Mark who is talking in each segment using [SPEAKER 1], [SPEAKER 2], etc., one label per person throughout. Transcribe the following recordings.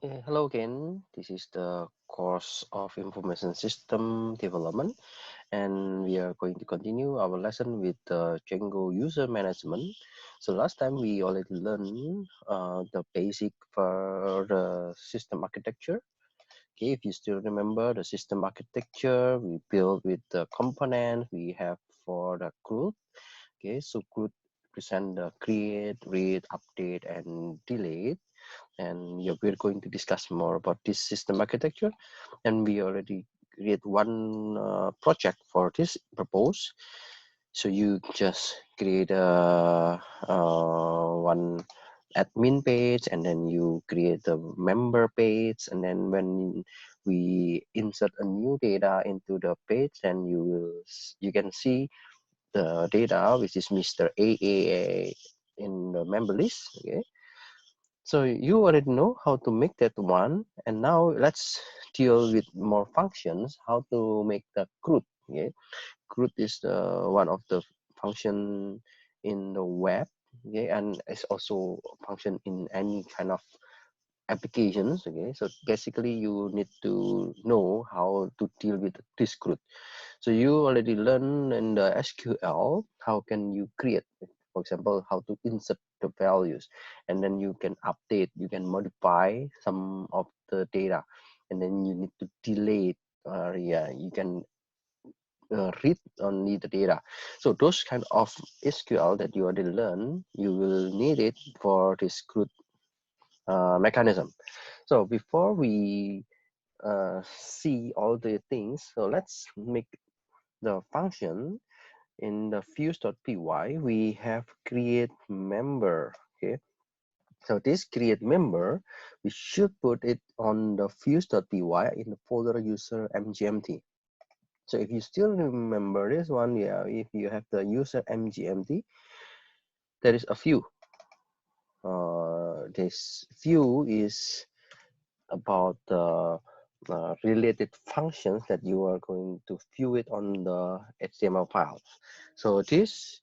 [SPEAKER 1] Hello again. This is the course of information system development, and we are going to continue our lesson with Django user management. So last time we already learned the basic for the system architecture. Okay, if you still remember the system architecture, we build with the component we have for the CRUD. Okay, so CRUD present the create, read, update, and delete, and yeah, we're going to discuss more about this system architecture, and we already create one project for this purpose. So you just create one admin page, and then you create the member page, and then when we insert a new data into the page, then you can see the data which is Mr. AAA in the member list. Okay, so you already know how to make that one, and now let's deal with more functions. How to make the CRUD? Okay, CRUD is the one of the function in the web. Okay, and it's also a function in any kind of applications. Okay, so basically you need to know how to deal with this CRUD. So you already learned in the SQL how can you create, for example, how to insert the values, and then you can update, you can modify some of the data, and then you need to delete. Yeah, you can read only the data. So those kind of SQL that you already learned, you will need it for this CRUD mechanism. So before we see all the things, so let's make the function. In the views.py we have create member. Okay, so this create member, we should put it on the views.py in the folder user mgmt. So if you still remember this one, yeah, if you have the user mgmt, there is a view. This view is about the related functions that you are going to view it on the HTML files. So this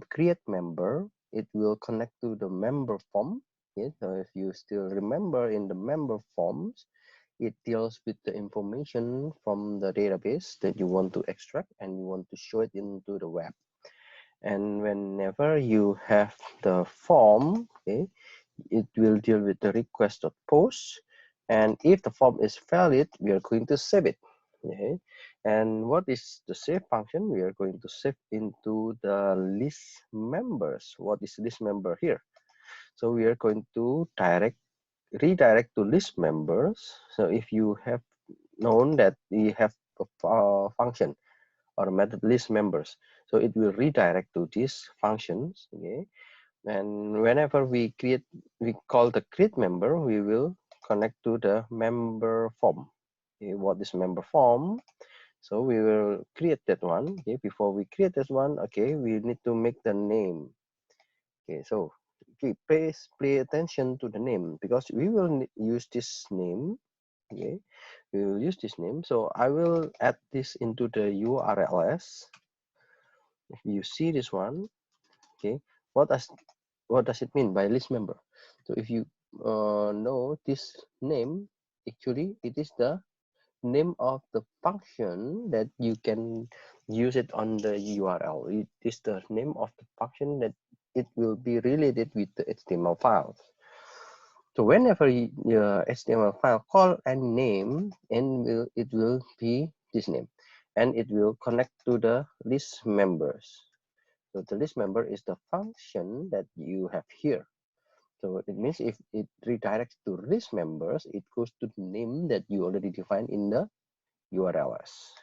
[SPEAKER 1] create member, it will connect to the member form. Yeah, so if you still remember, in the member forms, it deals with the information from the database that you want to extract and you want to show it into the web. And whenever you have the form, okay, it will deal with the request of post, and if the form is valid, we are going to save it. Okay, and what is the save function? We are going to save into the list members. What is list member here? So we are going to redirect to list members. So if you have known that we have a function or method list members, so it will redirect to these functions. Okay, and whenever we call the create member, we will connect to the member form. Okay, what is member form? So we will create that one. Okay, before we create that one, okay, we need to make the name. Okay, so okay, pay attention to the name, because we will use this name. Okay, we will use this name. So I will add this into the URLs. If you see this one, okay, what does it mean by list member? So if you know this name, actually it is the name of the function that you can use it on the URL. It is the name of the function that it will be related with the HTML files. So whenever your HTML file call any name, and it will be this name, and it will connect to the list members. So the list member is the function that you have here. So it means if it redirects to list members, it goes to the name that you already defined in the URLs.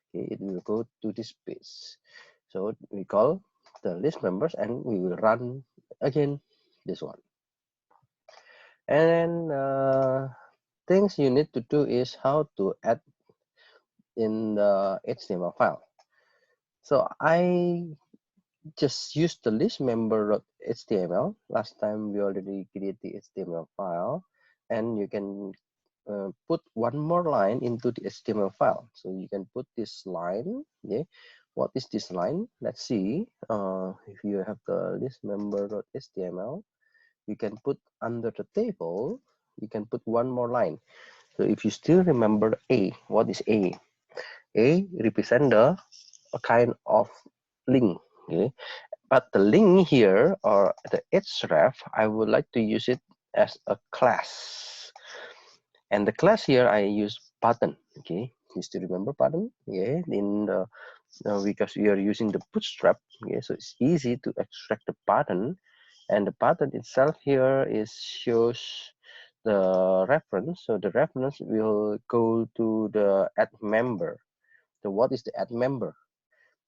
[SPEAKER 1] Okay, it will go to this page. So we call the list members, and we will run again this one. And things you need to do is how to add in the HTML file. So I just use the list member.html. Last time we already created the HTML file, and you can put one more line into the HTML file. So you can put this line. Okay, what is this line? Let's see. If you have the list member.html, you can put under the table. you can put one more line. So if you still remember A, what is A? A represent a kind of link. Okay, but the link here or the href, I would like to use it as a class. And the class here I use button. Okay, you still remember button? Yeah, in the because we are using the bootstrap. Okay, so it's easy to extract the button, and the button itself here is shows the reference. So the reference will go to the add member. So what is the add member?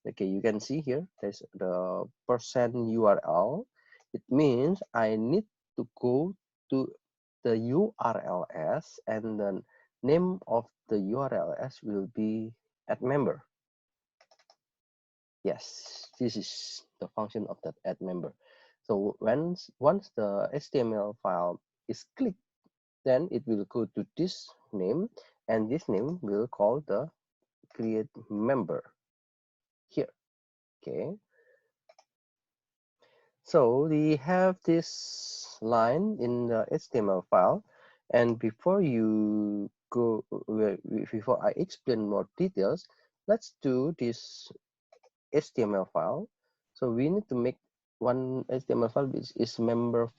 [SPEAKER 1] Okay, you can see here there's the percent URL. It means I need to go to the URLs, and the name of the URLs will be add member. Yes, this is the function of that add member. So once the HTML file is clicked, then it will go to this name, and this name will call the create member here. Okay, so we have this line in the HTML file, and before you go, before I explain more details, let's do this HTML file. So we need to make one HTML file which is member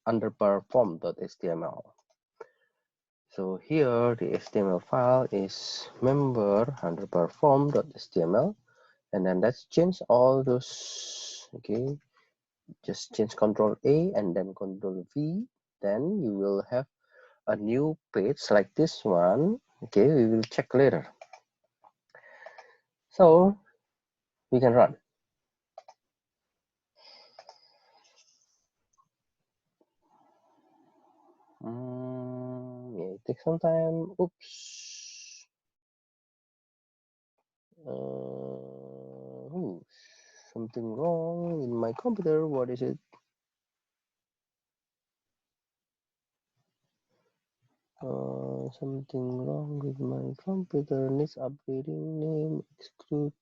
[SPEAKER 1] underbar form.html. So here the HTML file is member underbar form.html, and then let's change all those. Okay, just change Control A and then Control V. Then you will have a new page like this one. Okay, we will check later. So we can run. Yeah, it takes some time. Oops. Something wrong in my computer. What is it? Something wrong with my computer. Needs updating. Name exclude.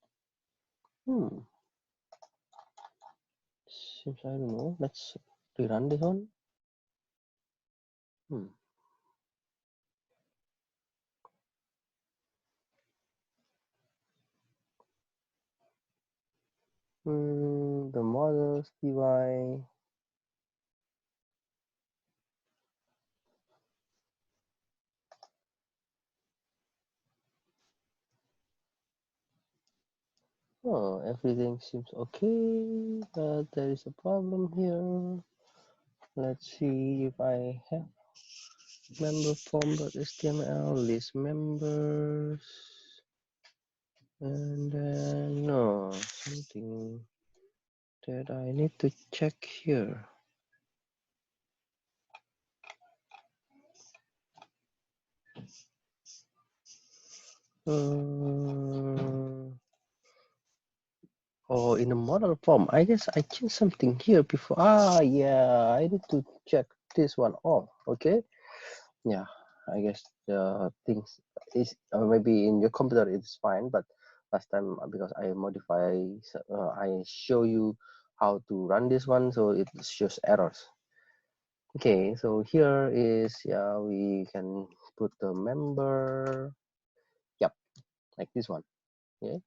[SPEAKER 1] Seems I don't know. Let's rerun this one. The models UI. Oh, everything seems okay, but there is a problem here. Let's see if I have member form.html list members, and then no, something that I need to check here. Oh, in the model form, I guess I changed something here before. Yeah, I need to check this one off. Okay, yeah, I guess the things is maybe in your computer it's fine, but last time because I modify, I show you how to run this one, so it shows errors. Okay, so here is, yeah, we can put the member. Yep, like this one. Yeah.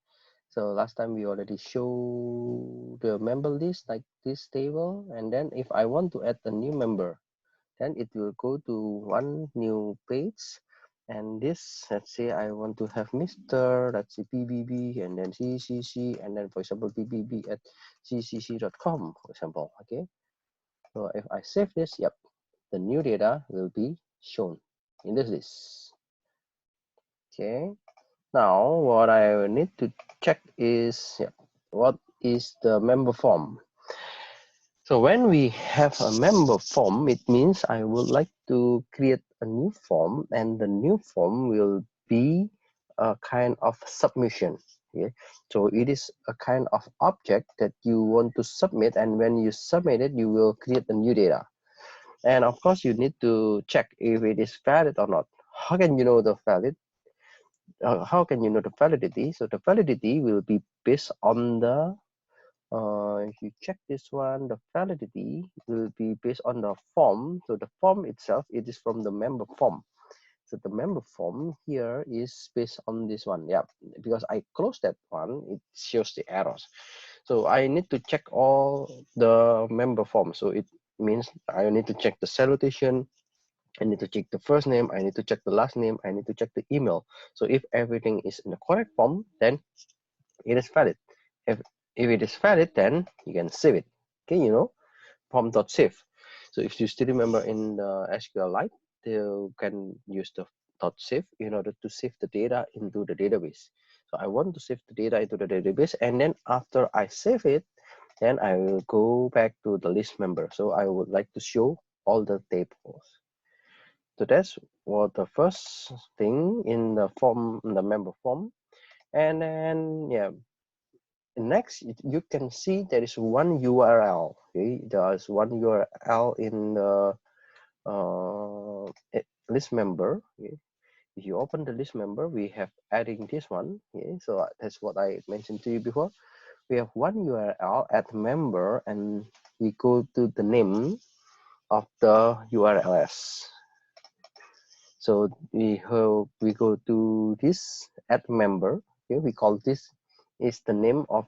[SPEAKER 1] So last time we already show the member list like this table, and then if I want to add a new member, then it will go to one new page, and this, let's say I want to have Mr. let's say BBB and then CCC, and then for example BBB at ccc.com, for example. Okay, so if I save this, yep, the new data will be shown in this list. Okay, now what I need to check is, yeah, what is the member form. So when we have a member form, it means I would like to create a new form, and the new form will be a kind of submission. Okay? So it is a kind of object that you want to submit, and when you submit it, you will create a new data. And of course, you need to check if it is valid or not. How can you know the valid? How can you know the validity? So the validity will be based on the if you check this one, the validity will be based on the form. So the form itself, it is from the member form. So the member form here is based on this one. Yeah, because I closed that one, it shows the errors. So I need to check all the member forms. So it means I need to check the salutation, I need to check the first name, I need to check the last name, I need to check the email. So if everything is in the correct form, then it is valid. If it is valid, then you can save it. Okay, you know, form.save. So if you still remember in the SQLite, you can use the .save in order to save the data into the database. So I want to save the data into the database, and then after I save it, then I will go back to the list member. So I would like to show all the tables. So that's what the first thing in the form, in the member form. And then, yeah, next you can see there is one URL. Okay, there's one URL in the list member. Okay. If you open the list member, we have adding this one. Okay, so that's what I mentioned to you before. We have one URL at member, and we go to the name of the URLs. So we go to this add member. Okay, we call this is the name of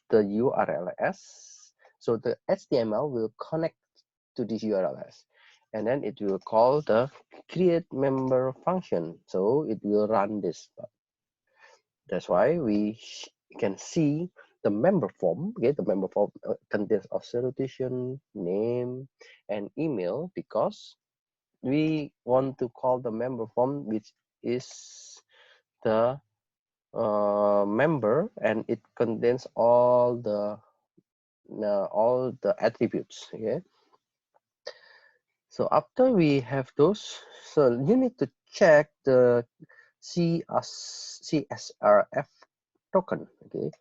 [SPEAKER 1] the URLs. So the HTML will connect to this URLs, and then it will call the create member function. So it will run this. That's why we can see the member form. Okay, the member form contains of salutation, name, and email, because we want to call the member form, which is the member, and it contains all the attributes. Okay, so after we have those, so you need to check the CSRF token. Okay,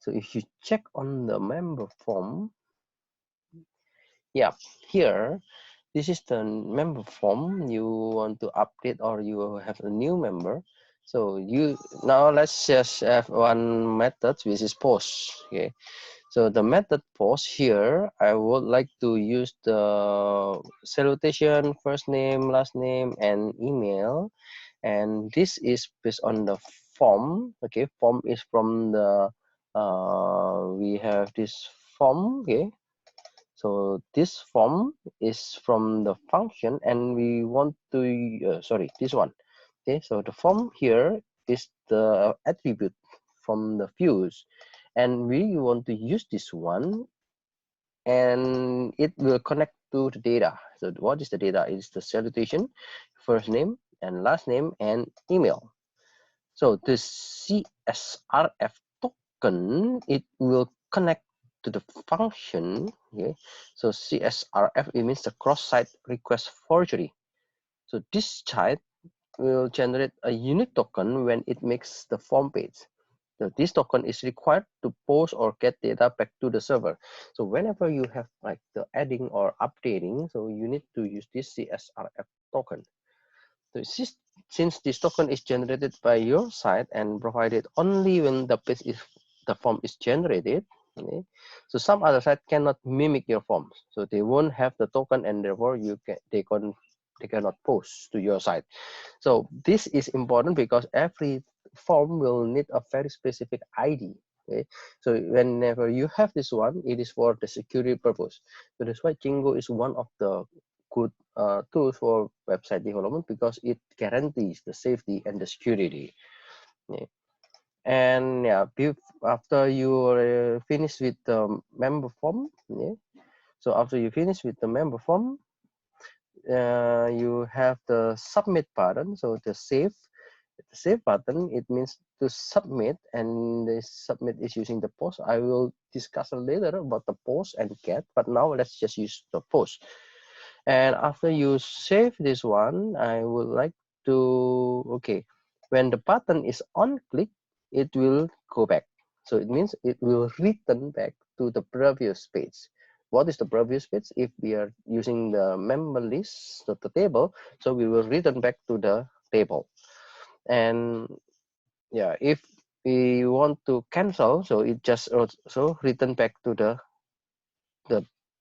[SPEAKER 1] so if you check on the member form, yeah, here this is the member form you want to update, or you have a new member. So you now let's just have one method, which is post. Okay, so the method post here, I would like to use the salutation, first name, last name, and email, and this is based on the form. Okay, form is from the we have this form. Okay, so this form is from the function, and we want to sorry, this one. Okay, so the form here is the attribute from the views, and we want to use this one, and it will connect to the data. So what is the data? It's the salutation, first name and last name, and email. So the CSRF token, it will connect to the function. Okay, so CSRF, it means the cross-site request forgery. So this site will generate a unique token when it makes the form page. So this token is required to post or get data back to the server. So whenever you have like the adding or updating, so you need to use this CSRF token. So since this token is generated by your site and provided only when the form is generated, okay, so some other site cannot mimic your forms, so they won't have the token, and therefore they cannot post to your site. So this is important because every form will need a very specific ID. Okay, so whenever you have this one, it is for the security purpose. So that's why Jingo is one of the good tools for website development, because it guarantees the safety and the security. Yeah. And yeah, after you finish with the member form, yeah, so after you finish with the member form, you have the submit button. So the save button, it means to submit, and the submit is using the post. I will discuss later about the post and get, but now let's just use the post. And after you save this one, I would like to, okay, when the button is on click, it will go back. So it means it will return back to the previous page. What is the previous page? If we are using the member list, so the table, so we will return back to the table. And yeah, if we want to cancel, so it just also return back to the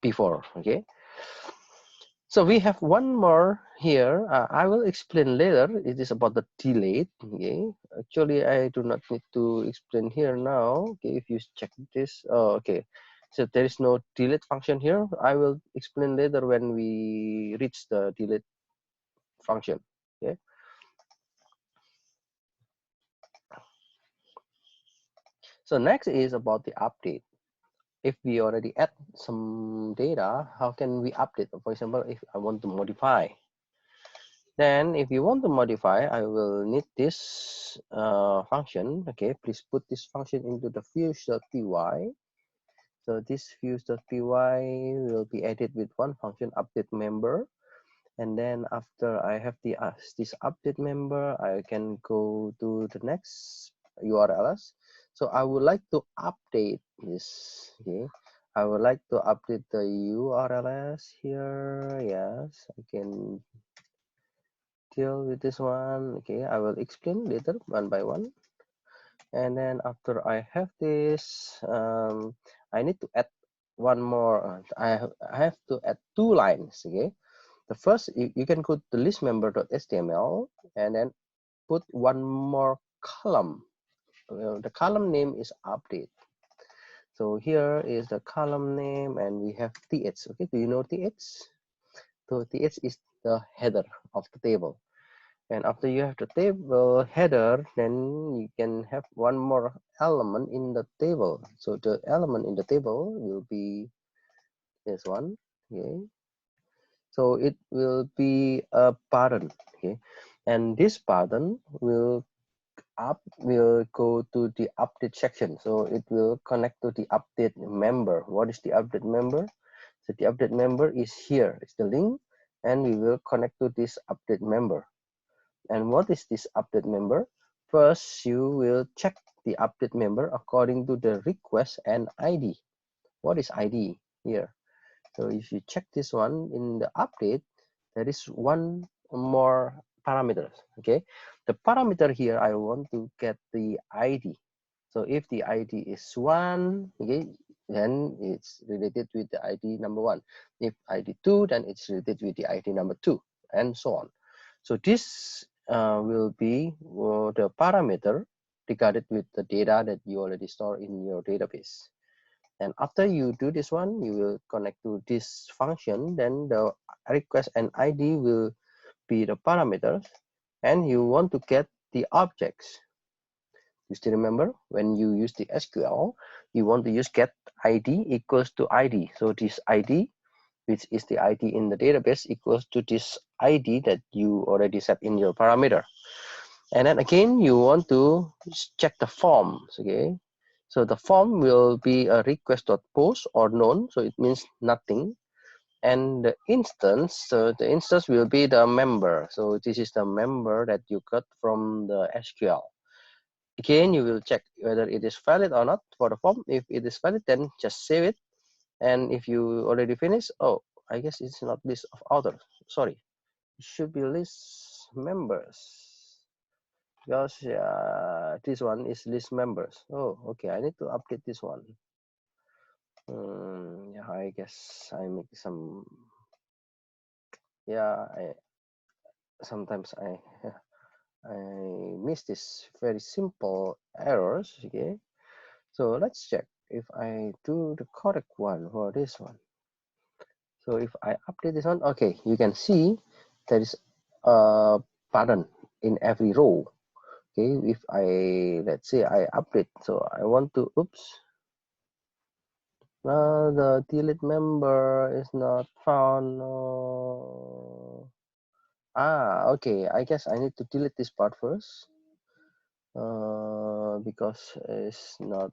[SPEAKER 1] before. Okay, so we have one more here. I will explain later. It is about the delete. Okay, actually I do not need to explain here now. Okay, if you check this, oh, okay, so there is no delete function here. I will explain later when we reach the delete function. Okay, so next is about the update. If we already add some data, how can we update? For example, if I want to modify, then if you want to modify, I will need this function. Okay, please put this function into the views.py. So this views.py will be added with one function, update member. And then after I have this update member, I can go to the next URLs. So I would like to update this. Okay, I would like to update the URLs here. Yes, I can deal with this one. Okay, I will explain later one by one. And then after I have this, I need to add one more. I have to add 2 lines. Okay, the first, you can go to list member.html and then put one more column. The column name is update. So here is the column name, and we have th. Okay, do you know th? So th is the header of the table. And after you have the table header, then you can have one more element in the table. So the element in the table will be this one. Okay, so it will be a button. Okay, and this button will go to the update section. So it will connect to the update member. What is the update member? So the update member is here. It's the link, and we will connect to this update member. And what is this update member? First, you will check the update member according to the request and ID. What is ID here? So if you check this one in the update, there is one more parameters. Okay, the parameter here, I want to get the ID. So if the ID is 1, okay, then it's related with the ID number 1. If ID 2, then it's related with the ID number 2, and so on. So this will be the parameter regarded with the data that you already store in your database. And after you do this one, you will connect to this function. Then the request and ID will be the parameters, and you want to get the objects. You still remember when you use the SQL, you want to use get ID equals to ID. So this ID, which is the ID in the database, equals to this ID that you already set in your parameter. And then again, you want to check the forms. Okay, so the form will be a request.post or none, so it means nothing. And the instance, so the instance will be the member. So this is the member that you got from the SQL. Again, you will check whether it is valid or not for the form. If it is valid, then just save it. And if you already finished, oh, I guess it's not list of authors. Sorry, it should be list members. Because this one is list members. Oh, okay, I need to update this one. Yeah, I guess I make some. Yeah, sometimes I miss this very simple errors. Okay, so let's check if I do the correct one for this one. So if I update this one, okay, you can see there is a button in every row. Okay, if I, let's say I update, so I want to, oops, now the delete member is not found. No. Okay, I guess I need to delete this part first because it's not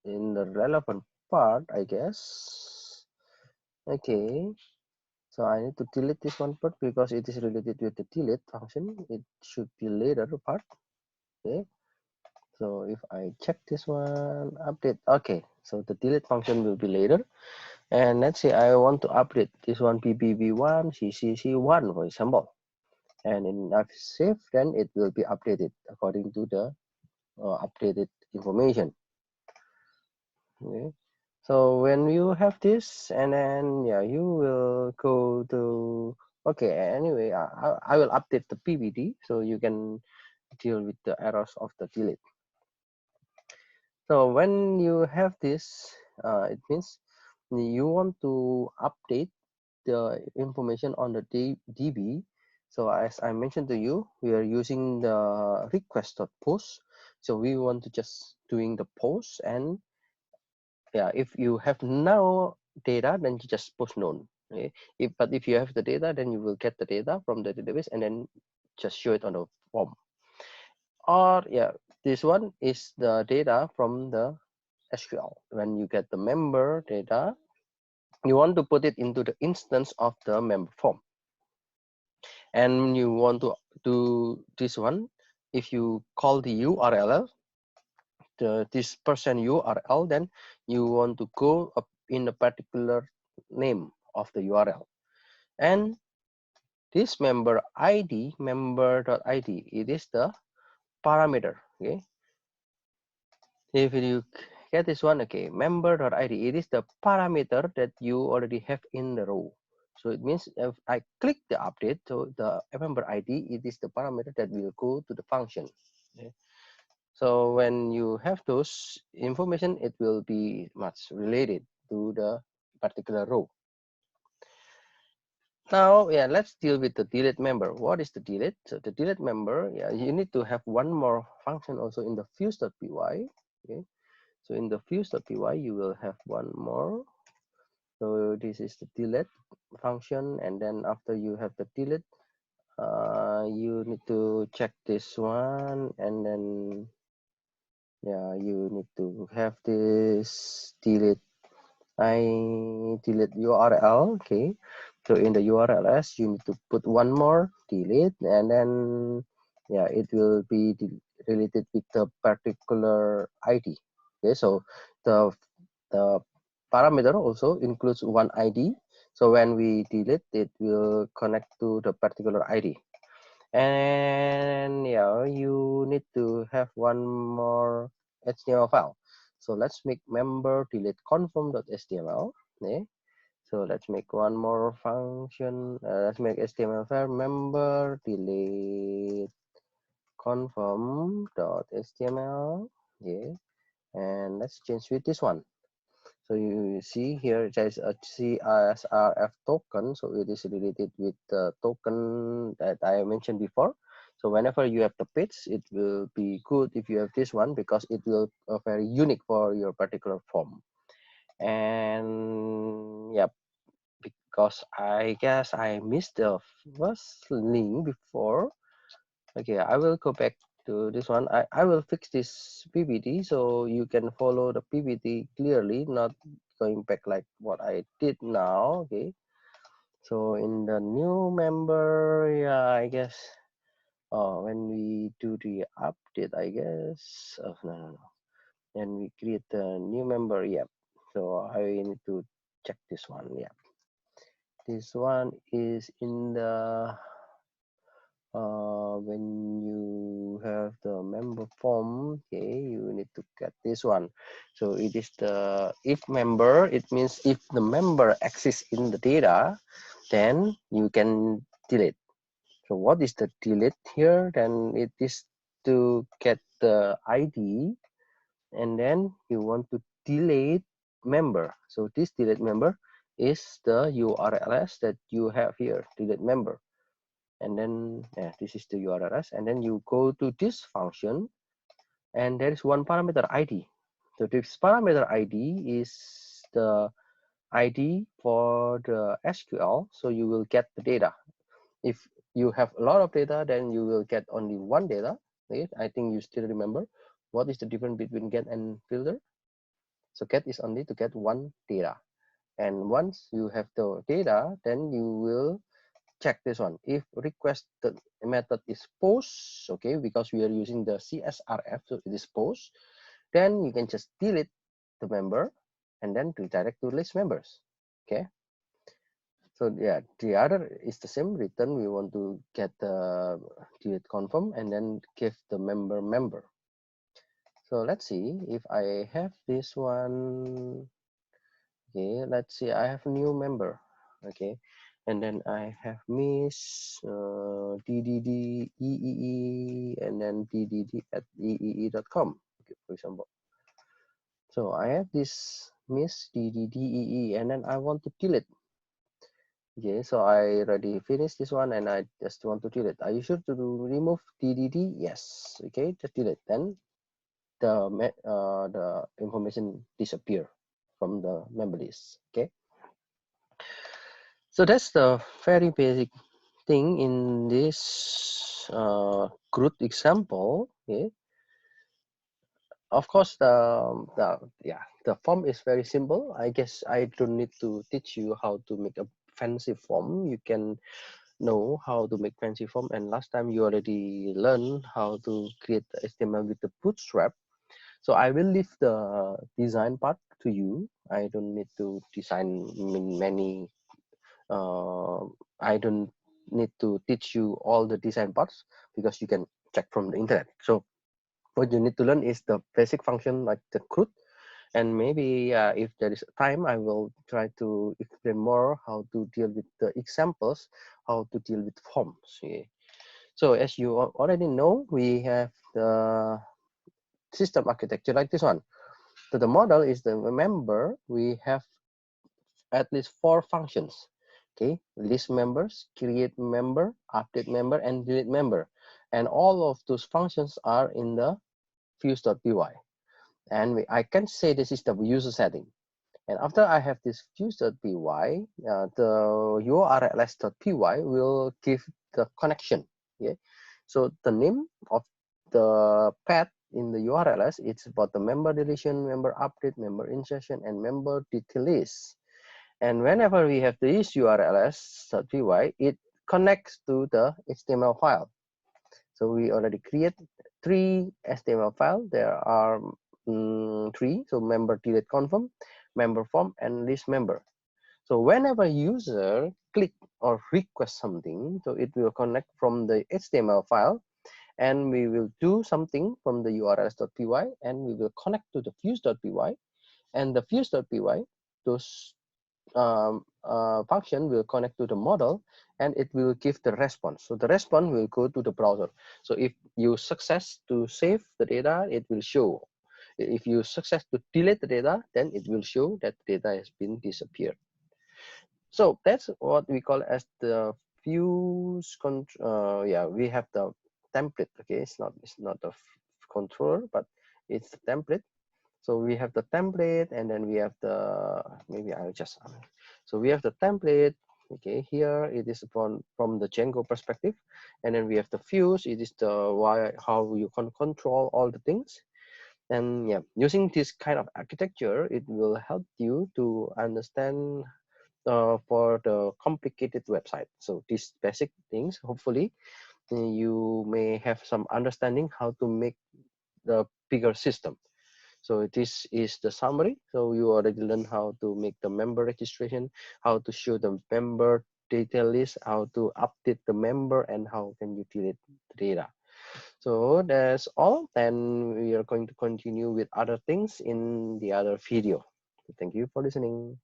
[SPEAKER 1] in the relevant part, I guess. Okay, so I need to delete this one part because it is related with the delete function. It should be later part. Okay, so if I check this one, update. Okay, so the delete function will be later. And let's say I want to update this one BBB1, CCC1, for example. And in I've saved, then it will be updated according to the updated information. Okay, so when you have this, and then yeah, you will go to, okay, anyway, I will update the PPT so you can deal with the errors of the delete. So when you have this, it means you want to update the information on the DB. So as I mentioned to you, we are using the request.post. So we want to just doing the post, and yeah, if you have no data, then you just post none. Okay? But if you have the data, then you will get the data from the database and then just show it on the form. Or yeah, this one is the data from the SQL. When you get the member data, you want to put it into the instance of the member form. And you want to do this one, if you call the URL, this person URL, then you want to go up in a particular name of the URL. And this member ID, member.id, it is the parameter. Okay, if you get this one, okay, member.id, it is the parameter that you already have in the row. So it means if I click the update, so the member ID, it is the parameter that will go to the function. Okay. So when you have those information, it will be much related to the particular row. Now, yeah, let's deal with the delete member. What is the delete? So the delete member, yeah, you need to have one more function also in the views.py. Okay. So in the views.py, you will have one more. So this is the delete function, and then after you have the delete, you need to check this one, and then yeah, you need to have this delete. I delete URL. Okay, so in the URLs, you need to put one more delete, and then yeah, it will be related with the particular ID. Okay, so the parameter also includes one ID. So when we delete, it will connect to the particular ID. And yeah, you need to have one more HTML file. So let's make member delete confirm.html. Okay. So let's make one more function. Let's make HTML file member delete confirm.html. Yeah, and let's change with this one. So you see here there's a CSRF token, so it is related with the token that I mentioned before. So whenever you have the page, it will be good if you have this one because it will very unique for your particular form. And yeah, because I guess I missed the first link before. Okay, I will go back to this one. I will fix this PPT so you can follow the PPT clearly, not going back like what I did now. Okay, so in the new member, yeah, I guess when we do the update, I guess no. When we create the new member, yeah, so I need to check this one. Yeah, this one is in the when you have the member form, okay, you need to get this one. So it is the if member, it means if the member exists in the data, then you can delete. So what is the delete here? Then it is to get the ID, and then you want to delete member. So this delete member is the URLs that you have here, delete member. And then yeah, this is the URLs, and then you go to this function, and there is one parameter ID. So this parameter ID is the ID for the SQL, so you will get the data. If you have a lot of data, then you will get only one data. Okay? I think you still remember what is the difference between get and filter. So get is only to get one data, and once you have the data, then you will check this one. If requested method is post, okay, because we are using the CSRF, so it is post, then you can just delete the member and then redirect to list members. Okay. So yeah, the other is the same return. We want to get the delete confirm and then give the member. So let's see if I have this one. Okay, let's see, I have a new member. Okay, and then I have Miss DDD EEE and then DDD at EEE.com. Okay, for example. So I have this Miss DDDEE and then I want to delete. Okay, so I already finished this one and I just want to delete. Are you sure to remove DDD? Yes. Okay, just delete. Then the information disappear from the member list. Okay, so that's the very basic thing in this crude example. Okay, of course the form is very simple. I guess I don't need to teach you how to make a fancy form. You can know how to make fancy form, and last time you already learned how to create the HTML with the bootstrap. So I will leave the design part to you. I don't need to design many I don't need to teach you all the design parts because you can check from the internet. So what you need to learn is the basic function like the CRUD, and maybe if there is time, I will try to explain more how to deal with the examples, how to deal with forms. Yeah. So as you already know, we have the system architecture like this one. So the model is the member. We have at least 4 functions. Okay, list members, create member, update member, and delete member. And all of those functions are in the views.py. And I can say this is the user setting. And after I have this views.py, the urls.py will give the connection. Okay, so the name of the path in the URLs, it's about the member deletion, member update, member insertion, and member detail list. And whenever we have this urls.py, it connects to the HTML file. So we already create 3 HTML files. There are 3. So member delete confirm, member form, and list member. So whenever user click or request something, so it will connect from the HTML file, and we will do something from the urls.py, and we will connect to the views.py, and the views.py, those function will connect to the model, and it will give the response. So the response will go to the browser. So if you success to save the data, it will show. If you success to delete the data, then it will show that data has been disappeared. So that's what we call as the views yeah, we have the template. Okay, it's not a controller, but it's the template. So we have the template, and then we have the, maybe I'll just, so we have the template. Okay, here it is from the Django perspective, and then we have the views. It is the how you can control all the things. And yeah, using this kind of architecture, it will help you to understand for the complicated website. So these basic things, hopefully you may have some understanding how to make the bigger system. So this is the summary. So you already learned how to make the member registration, how to show the member detail list, how to update the member, and how can you delete the data. So that's all. Then we are going to continue with other things in the other video. Thank you for listening.